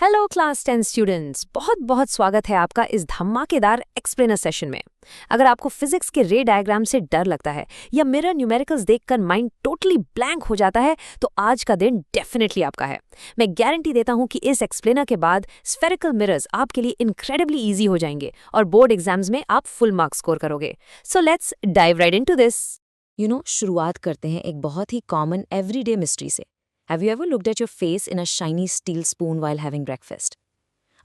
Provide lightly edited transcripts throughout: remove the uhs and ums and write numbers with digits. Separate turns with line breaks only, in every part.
Hello class 10 students, बहुत बहुत स्वागत है आपका इस धमाकेदार एक्सप्लेनर सेशन में। अगर आपको फिजिक्स के रे डायग्राम से डर लगता है या मिरर न्यूमेरिकल्स देखकर माइंड टोटली ब्लैंक हो जाता है तो आज का दिन डेफिनेटली आपका है। मैं गारंटी देता हूं कि इस एक्सप्लेनर के बाद स्फेरिकल मिरर्स आपके लिए इनक्रेडिबली ईजी हो जाएंगे और बोर्ड एग्जाम्स में आप फुल मार्क्स स्कोर करोगे। So let's dive right into this.
शुरुआत करते हैं एक बहुत ही कॉमन एवरीडे मिस्ट्री से। Have you ever looked at your face in a shiny steel spoon while having breakfast?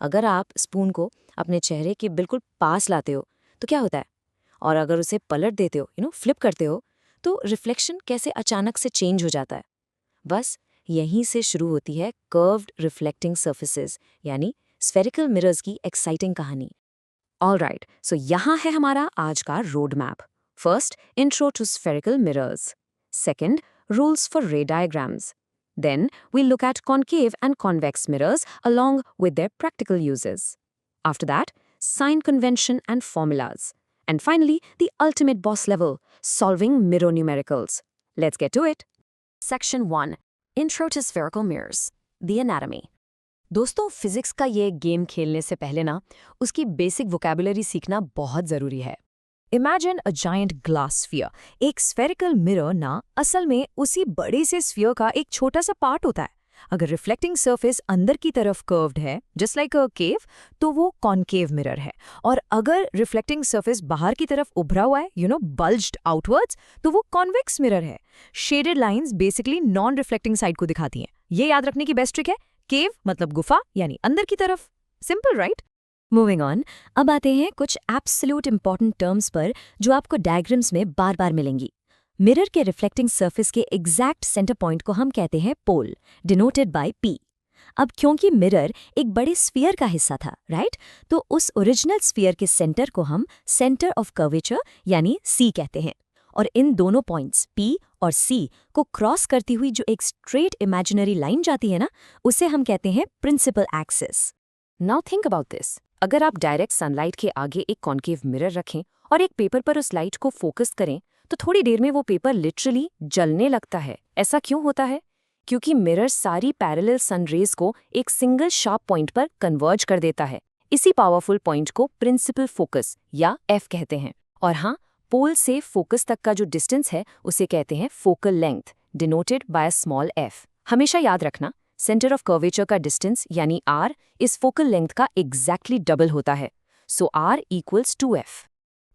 अगर आप स्पून को अपने चेहरे के बिल्कुल पास लाते हो तो क्या होता है, और अगर उसे पलट देते हो फ्लिप करते हो तो रिफ्लेक्शन कैसे अचानक से चेंज हो जाता है। बस यहीं से शुरू होती है कर्व्ड रिफ्लेक्टिंग सर्फेसेस यानी स्फेरिकल मिरर्स की एक्साइटिंग कहानी। ऑलराइट, सो यहाँ है हमारा आज का road map. First, intro to spherical mirrors. Second, rules for ray diagrams. Then, we'll look at concave and convex mirrors along with their practical uses. After that, sign convention and formulas. And finally, the ultimate boss level, solving mirror numericals. Let's get to it. Section 1. Intro to spherical mirrors. The anatomy. दोस्तों, physics का ये game खेलने से पहले ना उसकी basic vocabulary सीखना बहुत ज़रूरी है।
Imagine a giant glass sphere. एक स्फेरिकल मिरर ना असल में उसी बड़े से स्फीयर का एक छोटा सा पार्ट होता है। अगर रिफ्लेक्टिंग सरफेस अंदर की तरफ कर्व्ड है जस्ट लाइक अ केव तो वो कॉनकेव मिरर है, और अगर रिफ्लेक्टिंग सरफेस बाहर की तरफ उभरा हुआ है बल्ज्ड आउटवर्ड्स तो वो कॉन्वेक्स मिरर है। Shaded lines basically non reflecting side को दिखाती हैं। ये याद रखने की बेस्ट ट्रिक है। केव मतलब गुफा यानी अंदर की तरफ। Simple right?
मूविंग ऑन, अब आते हैं कुछ एब्सोल्यूट इंपॉर्टेंट टर्म्स पर जो आपको डायग्राम्स में बार बार मिलेंगी। मिरर के रिफ्लेक्टिंग सरफेस के एग्जैक्ट सेंटर पॉइंट को हम कहते हैं पोल, डिनोटेड बाय पी। अब क्योंकि मिरर एक बड़े स्फीयर का हिस्सा था, राइट, तो उस ओरिजिनल स्फीयर के सेंटर को हम सेंटर ऑफ कर्वेचर यानी सी कहते हैं। और इन दोनों पॉइंट्स पी और सी को क्रॉस करती हुई जो एक स्ट्रेट इमेजिनरी लाइन जाती है ना, उसे हम कहते हैं principal axis. Now think about this. अगर आप डायरेक्ट सनलाइट के आगे एक कॉन्केव मिरर रखें और एक पेपर पर उस लाइट को फोकस करें तो थोड़ी देर में वो पेपर लिटरली जलने लगता है। ऐसा क्यों होता है? क्योंकि मिरर सारी पैरेलल सन रेज को एक सिंगल शार्प पॉइंट पर कन्वर्ज कर देता है। इसी पावरफुल पॉइंट को प्रिंसिपल फोकस या एफ कहते हैं। और हाँ, पोल से फोकस तक का जो डिस्टेंस है उसे कहते हैं focal length, denoted by a small F. हमेशा याद रखना, सेंटर ऑफ कर्वेचर का डिस्टेंस यानी आर इस फोकल लेंथ का एग्जैक्टली डबल होता है। So R equals 2f।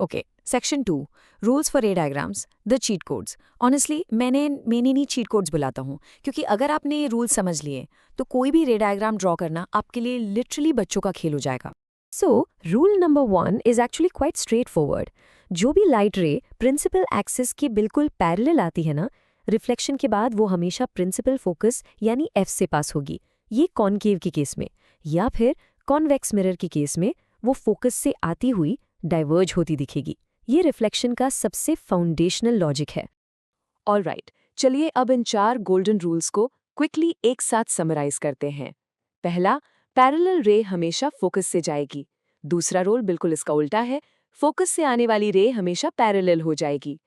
Okay, section 2, rules for ray diagrams, the cheat codes. Honestly मैंने नहीं चीट कोड्स बुलाता हूँ, क्योंकि अगर आपने ये रूल समझ लिए तो कोई भी रे डायग्राम ड्रॉ करना आपके लिए लिटरली बच्चों का खेल हो जाएगा। So rule number 1 is actually quite straight forward. जो भी लाइट रे प्रिंसिपल एक्सिस के बिल्कुल पैरेलल आती है ना, रिफ्लेक्शन के बाद वो हमेशा प्रिंसिपल फोकस यानी एफ से पास होगी। ये कॉनकेव के केस में, या फिर कॉन्वेक्स मिरर के केस में वो फोकस से आती हुई डाइवर्ज होती दिखेगी। ये रिफ्लेक्शन का सबसे फाउंडेशनल लॉजिक है।
ऑलराइट, चलिए अब इन 4 गोल्डन रूल्स को क्विकली एक साथ समराइज करते हैं। पहला, पैरेलल रे हमेशा फोकस से जाएगी। दूसरा रूल बिल्कुल इसका उल्टा है, फोकस से आने वाली रे हमेशा पैरेलल हो जाएगी।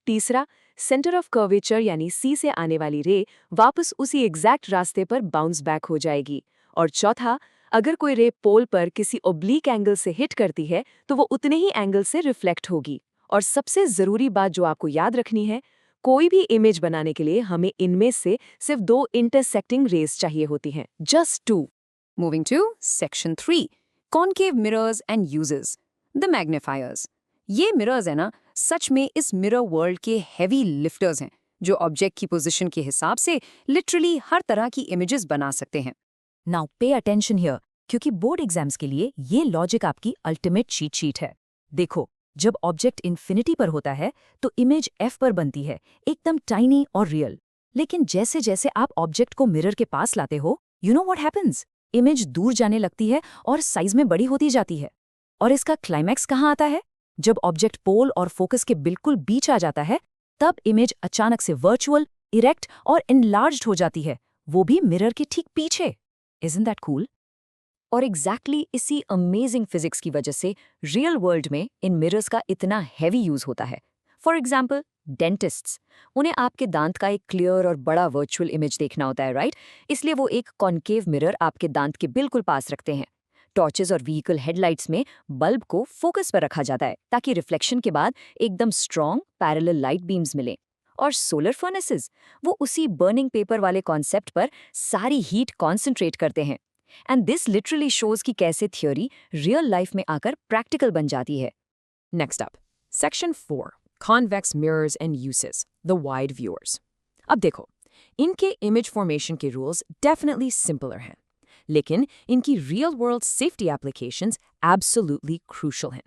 तीसरा, सेंटर ऑफ कर्वेचर यानी सी से आने वाली रे वापस उसी एग्जैक्ट रास्ते पर बाउंस बैक हो जाएगी। और चौथा, अगर कोई रे पोल पर किसी ओब्लीक एंगल से हिट करती है तो वो उतने ही एंगल से रिफ्लेक्ट होगी। और सबसे ज़रूरी बात जो आपको याद रखनी है, कोई भी इमेज बनाने के लिए हमें इनमें से सिर्फ 2 इंटरसेक्टिंग रेज चाहिए होती हैं, just 2।
Moving to Section 3, Concave Mirrors and Uses, the Magnifiers. ये मिरर्स है ना, सच में इस मिरर वर्ल्ड के हैवी लिफ्टर्स हैं जो ऑब्जेक्ट की पोजीशन के हिसाब से लिटरली हर तरह की इमेजेस बना सकते हैं।
नाउ पे अटेंशन हियर, क्योंकि बोर्ड एग्जाम्स के लिए ये लॉजिक आपकी अल्टीमेट चीट शीट है। देखो, जब ऑब्जेक्ट इन्फिनिटी पर होता है तो इमेज एफ पर बनती है, एकदम टाइनी और रियल। लेकिन जैसे जैसे आप ऑब्जेक्ट को मिरर के पास लाते हो, you know what happens, image दूर जाने लगती है और साइज में बड़ी होती जाती है। और इसका क्लाइमैक्स कहाँ आता है? जब ऑब्जेक्ट पोल और फोकस के बिल्कुल बीच आ जाता है, तब इमेज अचानक से वर्चुअल, इरेक्ट और इनलार्ज्ड हो जाती है, वो भी मिरर के ठीक पीछे। Isn't that cool? और एग्जैक्टली इसी अमेजिंग फिजिक्स की वजह से रियल वर्ल्ड में इन मिरर्स का इतना हैवी यूज होता है। फॉर एग्जाम्पल डेंटिस्ट्स, उन्हें आपके दांत का एक क्लियर और बड़ा वर्चुअल इमेज देखना होता है, राइट? इसलिए वो एक कॉन्केव मिरर आपके दांत के बिल्कुल पास रखते हैं। टॉर्चेस और व्हीकल हेडलाइट्स में बल्ब को फोकस पर रखा जाता है ताकि रिफ्लेक्शन के बाद एकदम स्ट्रॉन्ग पैरेलल लाइट बीम्स मिलें। और सोलर फर्नेसेस, वो उसी बर्निंग पेपर वाले कॉन्सेप्ट पर सारी हीट कॉन्सेंट्रेट करते हैं। एंड दिस लिटरली शोज कि कैसे थ्योरी रियल लाइफ में आकर प्रैक्टिकल बन जाती है।
Next up, section 4, convex mirrors and uses, the wide viewers. अब देखो, इनके इमेज फॉर्मेशन के रूल्स डेफिनेटली सिंपलर हैं, लेकिन इनकी real world safety applications absolutely crucial हैं।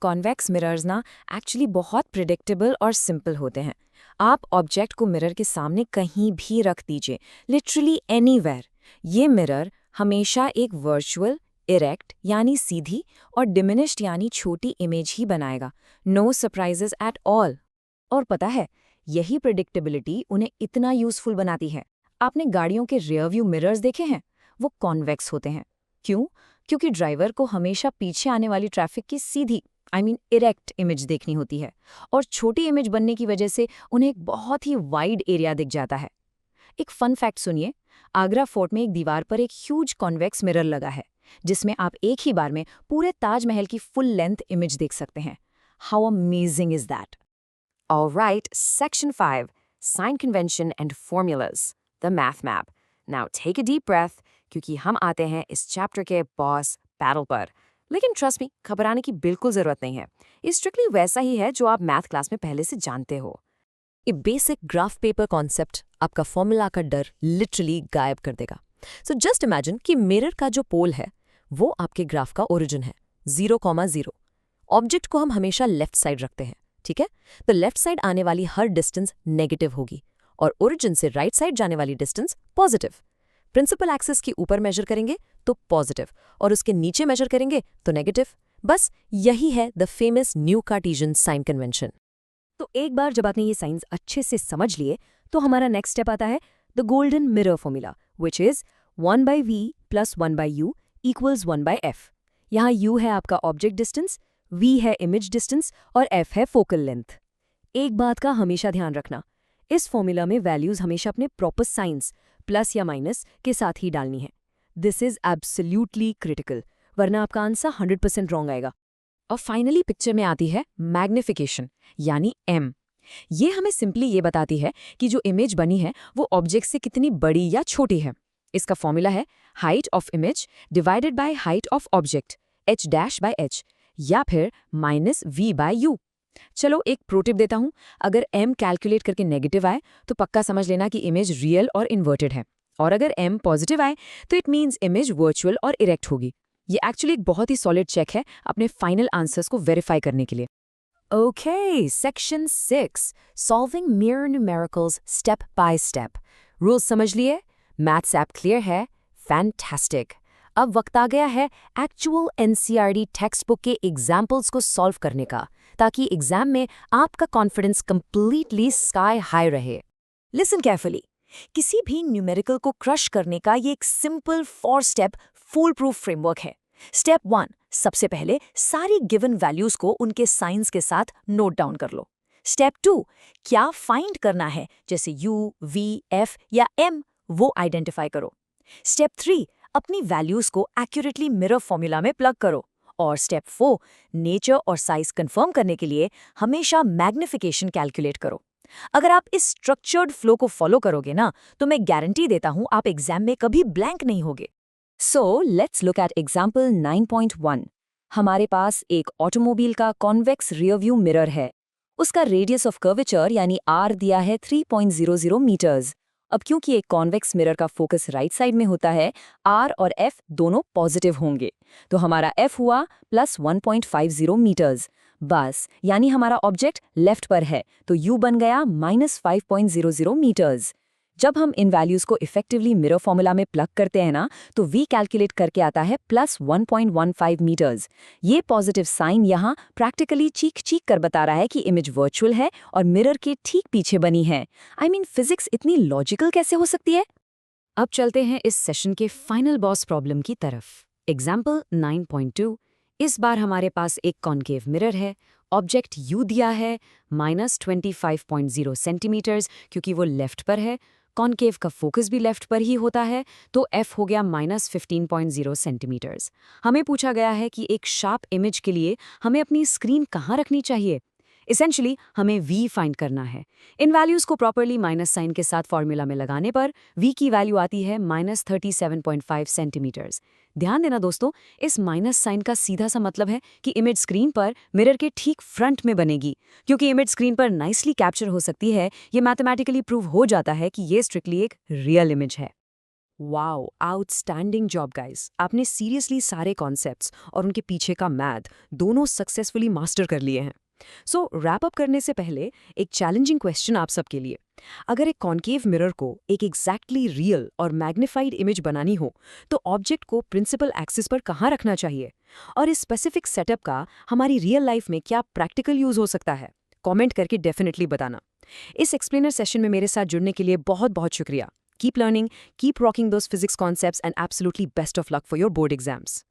कॉन्वेक्स मिरर्स ना एक्चुअली बहुत प्रिडिक्टेबल और सिंपल होते हैं। आप ऑब्जेक्ट को मिरर के सामने कहीं भी रख दीजिए, लिटरली एनीवेयर। ये मिरर हमेशा एक वर्चुअल, इरेक्ट यानी सीधी और डिमिनिश्ड यानी छोटी इमेज ही बनाएगा। No surprises at all. और पता है, यही प्रिडिक्टेबिलिटी उन्हें इतना यूजफुल बनाती है। आपने गाड़ियों के रियर व्यू मिरर्स देखे हैं? वो कॉन्वेक्स होते हैं। क्यों? क्योंकि ड्राइवर को हमेशा पीछे आने वाली ट्रैफिक की सीधी इरेक्ट इमेज देखनी होती है, और छोटी इमेज बनने की वजह से उन्हें एक बहुत ही वाइड एरिया दिख जाता है। एक फन फैक्ट सुनिए, आगरा फोर्ट में एक दीवार पर एक ह्यूज कॉन्वेक्स मिरर लगा है, जिसमें आप एक ही बार में पूरे ताजमहल की फुल लेंथ इमेज देख सकते हैं। How amazing is that?
Alright, Section 5, Sign Convention and Formulas, the Math Map. Now take a deep breath, क्योंकि हम आते हैं इस चैप्टर के बॉस बैटल पर। लेकिन ट्रस्ट मी, घबराने की बिल्कुल ज़रूरत नहीं है। ये स्ट्रिक्टली वैसा ही है जो आप मैथ क्लास में पहले से जानते हो।
ये बेसिक ग्राफ पेपर कॉन्सेप्ट आपका फॉर्मूला का डर लिटरली गायब कर देगा। सो जस्ट इमेजिन कि मिरर का जो पोल है वो आपके ग्राफ का ओरिजिन है, 0,0। ऑब्जेक्ट को हम हमेशा लेफ्ट साइड रखते हैं, ठीक है? तो लेफ्ट साइड आने वाली हर डिस्टेंस नेगेटिव होगी और ओरिजिन से राइट साइड जाने वाली डिस्टेंस पॉजिटिव। प्रिंसिपल एक्सिस के ऊपर मेजर करेंगे तो पॉजिटिव और उसके नीचे मेजर करेंगे तो नेगेटिव। बस यही है the famous new cartesian sign convention. तो एक बार जब आपने ये साइंस अच्छे से समझ लिए तो हमारा नेक्स्ट स्टेप आता है the golden mirror formula, which is 1/v + 1/u = 1/f। यहाँ u है आपका ऑब्जेक्ट डिस्टेंस, v है इमेज डिस्टेंस और f है फोकल लेंथ। एक बात का हमेशा ध्यान रखना, इस फॉर्मूला में वैल्यूज हमेशा अपने प्रॉपर साइंस प्लस या माइनस के साथ ही डालनी है। दिस इज एब्सोल्यूटली क्रिटिकल, वरना आपका आंसर 100% रॉन्ग आएगा।
और फाइनली पिक्चर में आती है मैग्निफिकेशन यानी m। ये हमें सिंपली ये बताती है कि जो इमेज बनी है वो ऑब्जेक्ट से कितनी बड़ी या छोटी है। इसका फॉर्मूला है height of image divided by height of object, h-h, या फिर -v/u। चलो एक प्रोटिप देता हूँ, अगर m कैलकुलेट करके नेगेटिव आए तो पक्का समझ लेना कि इमेज रियल और इन्वर्टेड है, और अगर m पॉजिटिव आए तो इट मीन्स इमेज वर्चुअल और इरेक्ट होगी। ये एक्चुअली एक बहुत ही सॉलिड चेक है अपने फाइनल आंसर्स को वेरीफाई करने के लिए।
Okay, Section 6, Solving Mirror Numericals Step by Step. Rules समझ लिए? मैथ्स ऐप क्लियर है? फैंटास्टिक। अब वक्त आ गया है एक्चुअल NCERT टेक्स्ट बुक के एग्जाम्पल्स को सॉल्व करने का, ताकि एग्जाम में आपका कॉन्फिडेंस कंप्लीटली स्काई हाई रहे।
लिसन केयरफुली, किसी भी न्यूमेरिकल को क्रश करने का ये एक सिंपल 4 स्टेप फूल प्रूफ फ्रेमवर्क है। स्टेप 1, सबसे पहले सारी गिवन वैल्यूज को उनके साइंस के साथ नोट डाउन कर लो। स्टेप 2, क्या फाइंड करना है जैसे u, v, f या m, वो आइडेंटिफाई करो। स्टेप 3, अपनी वैल्यूज को एक्यूरेटली मिरर फॉर्मूला में प्लग करो। और स्टेप 4, नेचर और साइज कंफर्म करने के लिए हमेशा मैग्निफिकेशन कैलकुलेट करो। अगर आप इस स्ट्रक्चर्ड फ्लो को फॉलो करोगे ना, तो मैं गारंटी देता हूं आप एग्जाम में कभी ब्लैंक नहीं होगे।
So let's look at example 9.1। हमारे पास एक ऑटोमोबाइल का कॉन्वेक्स रियर व्यू मिरर है। उसका रेडियस ऑफ कर्वेचर यानी r दिया है 3.00 मीटर्स। अब क्योंकि एक कॉन्वेक्स मिरर का फोकस राइट साइड में होता है, r और f दोनों पॉजिटिव होंगे, तो हमारा f हुआ +1.50 मीटर्स। बस यानी हमारा ऑब्जेक्ट लेफ्ट पर है, तो u बन गया -5.00 मीटर्स। जब हम इन वैल्यूज को इफेक्टिवली मिरर फॉर्मूला में प्लग करते हैं ना, तो v कैलकुलेट करके आता है +1.15 मीटर्स। ये पॉजिटिव साइन यहाँ प्रैक्टिकली चीख चीख कर बता रहा है कि इमेज वर्चुअल है और मिरर के ठीक पीछे बनी है। फिजिक्स इतनी लॉजिकल कैसे हो सकती है?
अब चलते हैं इस सेशन के फाइनल बॉस प्रॉब्लम की तरफ। एग्जाम्पल 9.2। इस बार हमारे पास एक कॉन्केव मिरर है
ऑब्जेक्ट U दिया है -25.0 सेंटीमीटर्स क्योंकि वो लेफ्ट पर है, कॉनकेव का फोकस भी लेफ्ट पर ही होता है, तो F हो गया -15.0 सेंटीमीटर्स। हमें पूछा गया है कि एक शार्प इमेज के लिए हमें अपनी स्क्रीन कहाँ रखनी चाहिए। इसेंशली हमें V फाइंड करना है। इन वैल्यूज़ को प्रॉपरली माइनस साइन के साथ फॉर्मूला में लगाने पर V की वैल्यू आती है -37.5 सेंटीमीटर्स। ध्यान देना दोस्तों, इस माइनस साइन का सीधा सा मतलब है कि इमेज स्क्रीन पर मिरर के ठीक फ्रंट में बनेगी। क्योंकि इमेज स्क्रीन पर नाइसली कैप्चर हो सकती है, ये मैथमेटिकली प्रूव हो जाता है कि ये स्ट्रिक्टली एक रियल इमेज है। Wow, outstanding job guys. आपने सीरियसली सारे कॉन्सेप्ट्स और उनके पीछे का मैथ दोनों सक्सेसफुली मास्टर कर लिए हैं। सो रैप अप करने से पहले एक चैलेंजिंग क्वेश्चन आप सबके लिए। अगर एक कॉन्केव मिरर को एक एग्जैक्टली रियल और मैग्नीफाइड इमेज बनानी हो तो ऑब्जेक्ट को प्रिंसिपल एक्सिस पर कहाँ रखना चाहिए, और इस स्पेसिफिक सेटअप का हमारी रियल लाइफ में क्या प्रैक्टिकल यूज हो सकता है? कमेंट करके डेफिनेटली बताना। इस एक्सप्लेनर सेशन में मेरे साथ जुड़ने के लिए बहुत बहुत शुक्रिया। Keep learning, keep rocking those physics concepts and absolutely best of luck for your board exams.